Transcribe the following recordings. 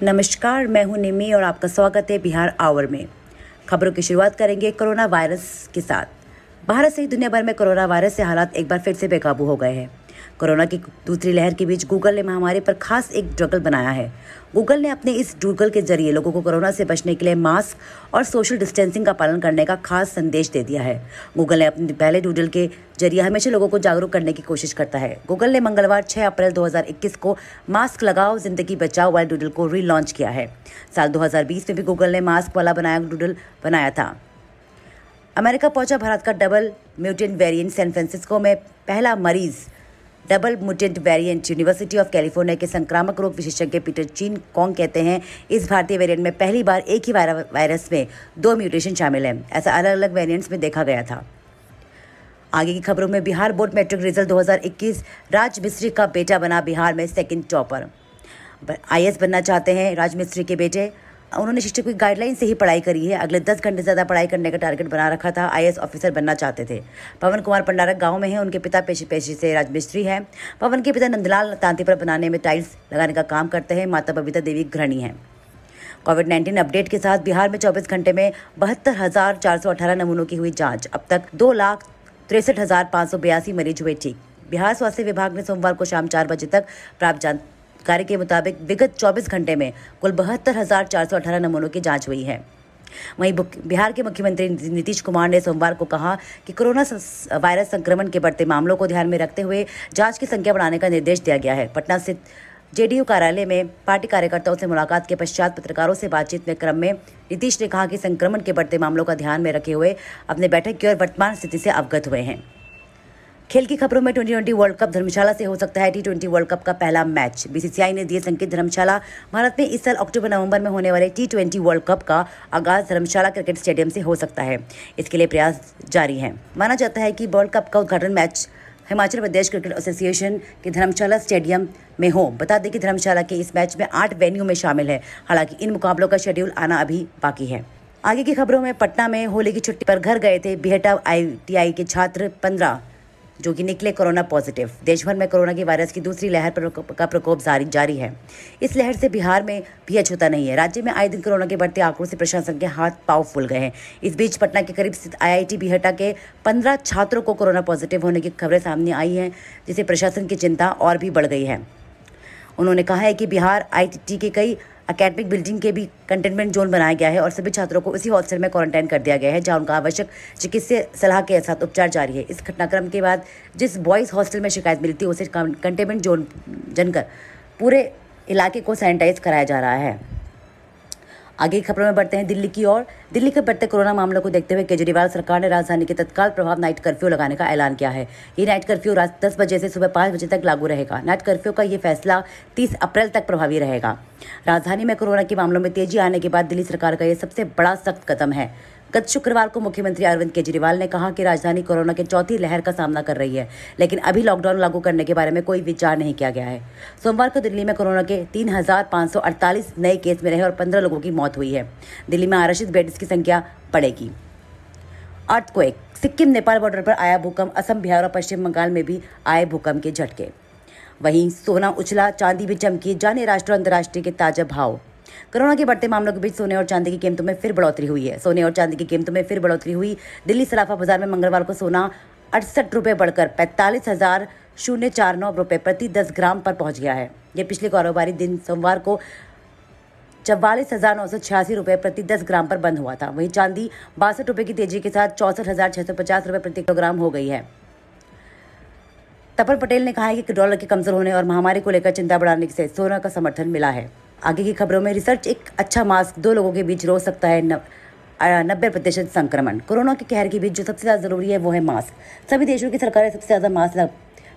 नमस्कार, मैं हूं निमी और आपका स्वागत है बिहार आवर में। खबरों की शुरुआत करेंगे कोरोना वायरस के साथ। भारत सहित दुनिया भर में कोरोना वायरस से हालात एक बार फिर से बेकाबू हो गए हैं। कोरोना की दूसरी लहर के बीच गूगल ने महामारी पर खास एक डूडल बनाया है। गूगल ने अपने इस डूडल के जरिए लोगों को कोरोना से बचने के लिए मास्क और सोशल डिस्टेंसिंग का पालन करने का खास संदेश दे दिया है। गूगल ने अपने पहले डूडल के जरिए हमेशा लोगों को जागरूक करने की कोशिश करता है। गूगल ने मंगलवार 6 अप्रैल 2021 को मास्क लगाओ जिंदगी बचाओ वाले डूडल को रीलॉन्च किया है। साल 2020 में भी गूगल ने मास्क वाला डूडल बनाया था। अमेरिका पहुंचा भारत का double mutant variant. San Francisco में पहला मरीज double mutant variant. University of California के संक्रामक रोग विशेषज्ञ पीटर चीन कॉन्ग कहते हैं, इस भारतीय वेरिएंट में पहली बार एक ही वायरस में 2 म्यूटेशन शामिल हैं। ऐसा अलग अलग वेरिएंट्स में देखा गया था। आगे की खबरों में बिहार बोर्ड मैट्रिक रिजल्ट 2021। राज मिस्त्री का बेटा बना बिहार में सेकंड टॉपर। आईएएस बनना चाहते हैं राज मिस्त्री के बेटे। उन्होंने शिक्षक की गाइडलाइन से ही पढ़ाई करी है। अगले 10 घंटे से ज़्यादा पढ़ाई करने का टारगेट बना रखा था। आईएएस ऑफिसर बनना चाहते थे। पवन कुमार पंडारक गांव में हैं। उनके पिता पेशे से राजमिस्त्री हैं। पवन के पिता नंदलाल तांतीपुरा बनाने में टाइल्स लगाने का काम करते हैं। माता बबीता देवी गृहिणी हैं। कोविड-19 अपडेट के साथ बिहार में 24 घंटे में 72,418 नमूनों की हुई जाँच। अब तक 2,63,582 मरीज हुए ठीक। बिहार स्वास्थ्य विभाग ने सोमवार को शाम 4 बजे तक प्राप्त जानकारी के मुताबिक विगत 24 घंटे में कुल 72,418 नमूनों की जांच हुई है। वहीं बिहार के मुख्यमंत्री नीतीश कुमार ने सोमवार को कहा कि कोरोना वायरस संक्रमण के बढ़ते मामलों को ध्यान में रखते हुए जांच की संख्या बढ़ाने का निर्देश दिया गया है। पटना स्थित जेडीयू कार्यालय में पार्टी कार्यकर्ताओं से मुलाकात के पश्चात पत्रकारों से बातचीत में क्रम में नीतीश ने कहा कि संक्रमण के बढ़ते मामलों का ध्यान में रखे हुए अपने बैठक की और वर्तमान स्थिति से अवगत हुए हैं। खेल की खबरों में T20 वर्ल्ड कप धर्मशाला से हो सकता है T20 वर्ल्ड कप का पहला मैच। बीसीसीआई ने दिए संकेत। धर्मशाला भारत में इस साल अक्टूबर-नवंबर में होने वाले T20 वर्ल्ड कप का आगाज धर्मशाला क्रिकेट स्टेडियम से हो सकता है। इसके लिए प्रयास जारी हैं। माना जाता है कि वर्ल्ड कप का उद्घाटन match Himachal Pradesh cricket association के धर्मशाला स्टेडियम में हो। बता दें कि धर्मशाला के इस मैच में 8 वेन्यू में शामिल है। हालांकि इन मुकाबलों का शेड्यूल आना अभी बाकी है। आगे की खबरों में पटना में होली की छुट्टी पर घर गए थे बिहटा ITI के छात्र 15 जो कि निकले कोरोना पॉजिटिव। देश भर में कोरोना की वायरस की दूसरी लहर का प्रकोप जारी है। इस लहर से बिहार में भी अछूता नहीं है। राज्य में आए दिन कोरोना के बढ़ते आंकड़ों से प्रशासन के हाथ पांव फूल गए हैं। इस बीच पटना के करीब स्थित IIT बिहटा के 15 छात्रों को कोरोना पॉजिटिव होने की खबरें सामने आई हैं, जिससे प्रशासन की चिंता और भी बढ़ गई है। उन्होंने कहा है कि बिहार IIT के कई एकेडमिक बिल्डिंग के भी कंटेनमेंट जोन बनाया गया है और सभी छात्रों को उसी हॉस्टल में क्वारंटाइन कर दिया गया है, जहां उनका आवश्यक चिकित्सीय सलाह के साथ उपचार जारी है। इस घटनाक्रम के बाद जिस बॉयज़ हॉस्टल में शिकायत मिली थी उसे कंटेनमेंट जोन जनकर पूरे इलाके को सैनिटाइज कराया जा रहा है। आगे की खबरों में बढ़ते हैं दिल्ली की ओर। दिल्ली के बढ़ते कोरोना मामलों को देखते हुए केजरीवाल सरकार ने राजधानी के तत्काल प्रभाव नाइट कर्फ्यू लगाने का ऐलान किया है। ये नाइट कर्फ्यू रात 10 बजे से सुबह 5 बजे तक लागू रहेगा। नाइट कर्फ्यू का ये फैसला 30 अप्रैल तक प्रभावी रहेगा। राजधानी में कोरोना के मामलों में तेजी आने के बाद दिल्ली सरकार का ये सबसे बड़ा सख्त कदम है। गत शुक्रवार को मुख्यमंत्री अरविंद केजरीवाल ने कहा कि राजधानी कोरोना के चौथी लहर का सामना कर रही है, लेकिन अभी लॉकडाउन लागू करने के बारे में कोई विचार नहीं किया गया है। सोमवार को दिल्ली में कोरोना के 3,548 नए केस मिले हैं और 15 लोगों की मौत हुई है। दिल्ली में आरक्षित बेड्स की संख्या बढ़ेगी। अर्थक्वेक। सिक्किम नेपाल बॉर्डर पर आया भूकंप। असम, बिहार और पश्चिम बंगाल में भी आए भूकंप के झटके। वहीं सोना उछला, चांदी भी चमकी। जाने राष्ट्रीय और अंतर्राष्ट्रीय के ताजा भाव। कोरोना के बढ़ते मामलों के बीच सोने और चांदी की कीमतों में फिर बढ़ोतरी हुई है। सोने और चांदी की कीमतों में फिर बढ़ोतरी हुई। दिल्ली सराफा बाजार में मंगलवार को सोना 68 रुपये बढ़कर 45,049 रुपये प्रति 10 ग्राम पर पहुंच गया है। यह पिछले कारोबारी दिन सोमवार को 44,986 रुपये प्रति 10 ग्राम पर बंद हुआ था। वहीं चांदी 62 रुपये की तेजी के साथ 64,650 रुपये प्रति किलोग्राम हो गई है। तपन पटेल ने कहा है कि डॉलर के कमजोर होने और महामारी को लेकर चिंता बढ़ाने से सोना का समर्थन मिला है। आगे की खबरों में रिसर्च। एक अच्छा मास्क 2 लोगों के बीच रोक सकता है 90% संक्रमण। कोरोना के कहर के बीच जो सबसे ज़्यादा जरूरी है वो है मास्क। सभी देशों की सरकारें सबसे ज़्यादा मास्क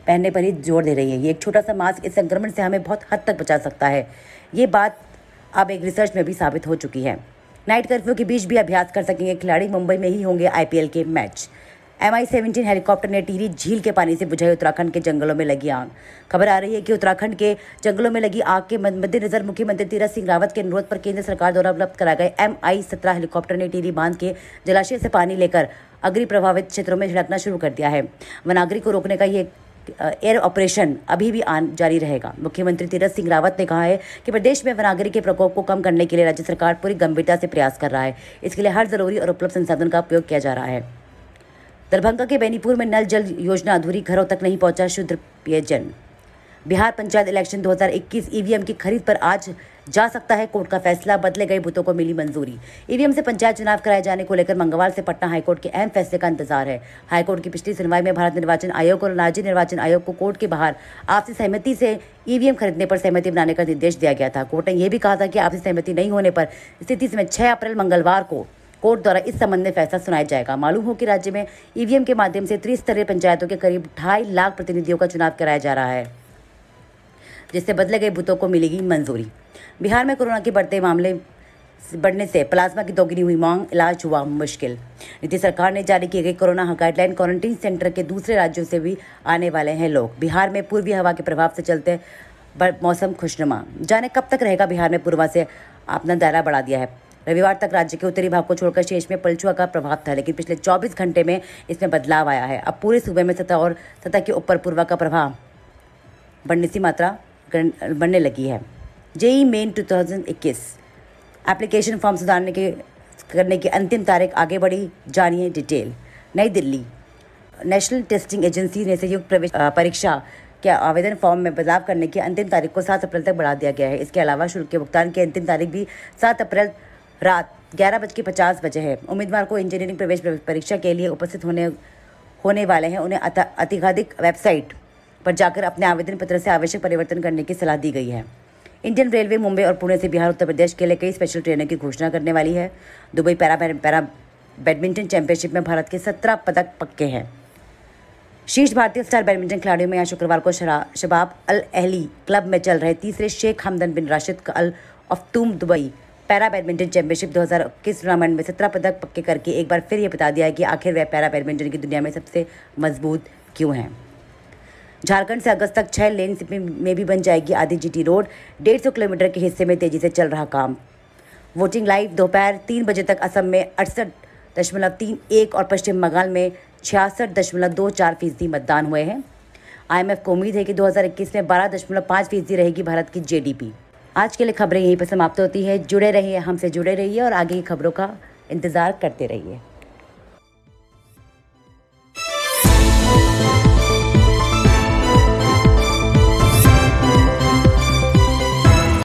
पहनने पर ही जोर दे रही है। ये एक छोटा सा मास्क इस संक्रमण से हमें बहुत हद तक बचा सकता है। ये बात अब एक रिसर्च में भी साबित हो चुकी है। नाइट कर्फ्यू के बीच भी अभ्यास कर सकेंगे खिलाड़ी। मुंबई में ही होंगे IPL के मैच। MI-17 हेलीकॉप्टर ने टिहरी झील के पानी से बुझाई उत्तराखंड के जंगलों में लगी आग। खबर आ रही है कि उत्तराखंड के जंगलों में लगी आग के मद्देनजर मुख्यमंत्री तीरथ सिंह रावत के अनुरोध पर केंद्र सरकार द्वारा उपलब्ध कराए गए MI-17 हेलीकॉप्टर ने टिहरी बांध के जलाशय से पानी लेकर अग्नि प्रभावित क्षेत्रों में छिड़कना शुरू कर दिया है। वनाग्नि को रोकने का ये एयर ऑपरेशन अभी भी जारी रहेगा। मुख्यमंत्री तीरथ सिंह रावत ने कहा है कि प्रदेश में वनाग्नि के प्रकोप को कम करने के लिए राज्य सरकार पूरी गंभीरता से प्रयास कर रहा है। इसके लिए हर जरूरी और उपलब्ध संसाधन का उपयोग किया जा रहा है। दरभंगा के बेनीपुर में नल जल योजना अधूरी, घरों तक नहीं पहुंचा शुद्ध पेयजल। बिहार पंचायत इलेक्शन 2021 ईवीएम की खरीद पर आज जा सकता है कोर्ट का फैसला, बदले गए बूथों को मिली मंजूरी। ईवीएम से पंचायत चुनाव कराए जाने को लेकर मंगलवार से पटना हाईकोर्ट के अहम फैसले का इंतजार है। हाईकोर्ट की पिछली सुनवाई में भारत निर्वाचन आयोग और राज्य निर्वाचन आयोग को कोर्ट के बाहर आपसी सहमति से ईवीएम खरीदने पर सहमति बनाने का निर्देश दिया गया था। कोर्ट ने यह भी कहा था कि आपसी सहमति नहीं होने पर स्थिति में 6 अप्रैल मंगलवार को कोर्ट द्वारा इस संबंध में फैसला सुनाया जाएगा। मालूम हो कि राज्य में ईवीएम के माध्यम से त्रिस्तरीय पंचायतों के करीब 2.5 लाख प्रतिनिधियों का चुनाव कराया जा रहा है, जिससे बदले गए बूथों को मिलेगी मंजूरी। बिहार में कोरोना के बढ़ते मामले बढ़ने से प्लाज्मा की दोगुनी हुई मांग, इलाज हुआ मुश्किल। नीतीश सरकार ने जारी की गई कोरोना गाइडलाइन, क्वारंटीन सेंटर के दूसरे राज्यों से भी आने वाले हैं लोग। बिहार में पूर्वी हवा के प्रभाव से चलते मौसम खुशनुमा। जाने कब तक रहेगा बिहार में पूर्वा से अपना दायरा बढ़ा दिया है। रविवार तक राज्य के उत्तरी भाग को छोड़कर शेष में पलछुआ का प्रभाव था, लेकिन पिछले 24 घंटे में इसमें बदलाव आया है। अब पूरे सूबे में सतह और सतह के ऊपर पूर्वा का प्रभाव बढ़ने लगी है। जेईई मेन 2021 एप्लीकेशन फॉर्म करने की अंतिम तारीख आगे बढ़ी, जानिए डिटेल। नई दिल्ली नेशनल टेस्टिंग एजेंसी ने संयुक्त प्रवेश परीक्षा के आवेदन फॉर्म में बदलाव करने की अंतिम तारीख को 7 अप्रैल तक बढ़ा दिया गया है। इसके अलावा शुल्क के भुगतान की अंतिम तारीख भी 7 अप्रैल रात 11:50 है। उम्मीदवार को इंजीनियरिंग प्रवेश परीक्षा के लिए उपस्थित होने वाले हैं उन्हें अधिकाधिक वेबसाइट पर जाकर अपने आवेदन पत्र से आवश्यक परिवर्तन करने की सलाह दी गई है। इंडियन रेलवे मुंबई और पुणे से बिहार उत्तर प्रदेश के लिए कई स्पेशल ट्रेनों की घोषणा करने वाली है। दुबई पैरा बैडमिंटन चैंपियनशिप में भारत के 17 पदक पक्के हैं। शीर्ष भारतीय स्टार बैडमिंटन खिलाड़ियों में आज शुक्रवार को शबाब अल अहली क्लब में चल रहे तीसरे Sheikh Hamdan bin Rashid Al Maktoum Dubai para badminton championship 2021 tournament में 17 पदक पक्के करके एक बार फिर ये बता दिया है कि आखिर वह पैरा बैडमिंटन की दुनिया में सबसे मजबूत क्यों है। झारखंड से अगस्त तक 6 लेन में भी बन जाएगी आधी जीटी रोड। 150 किलोमीटर के हिस्से में तेजी से चल रहा काम। वोटिंग लाइव दोपहर 3 बजे तक असम में 68.31 और पश्चिम बंगाल में 66.24% मतदान हुए हैं। IMF को उम्मीद है कि 2021 में 12.5% रहेगी भारत की जीडीपी। आज के लिए खबरें यहीं पर समाप्त होती है। जुड़े रहिए, हमसे जुड़े रहिए और आगे की खबरों का इंतज़ार करते रहिए।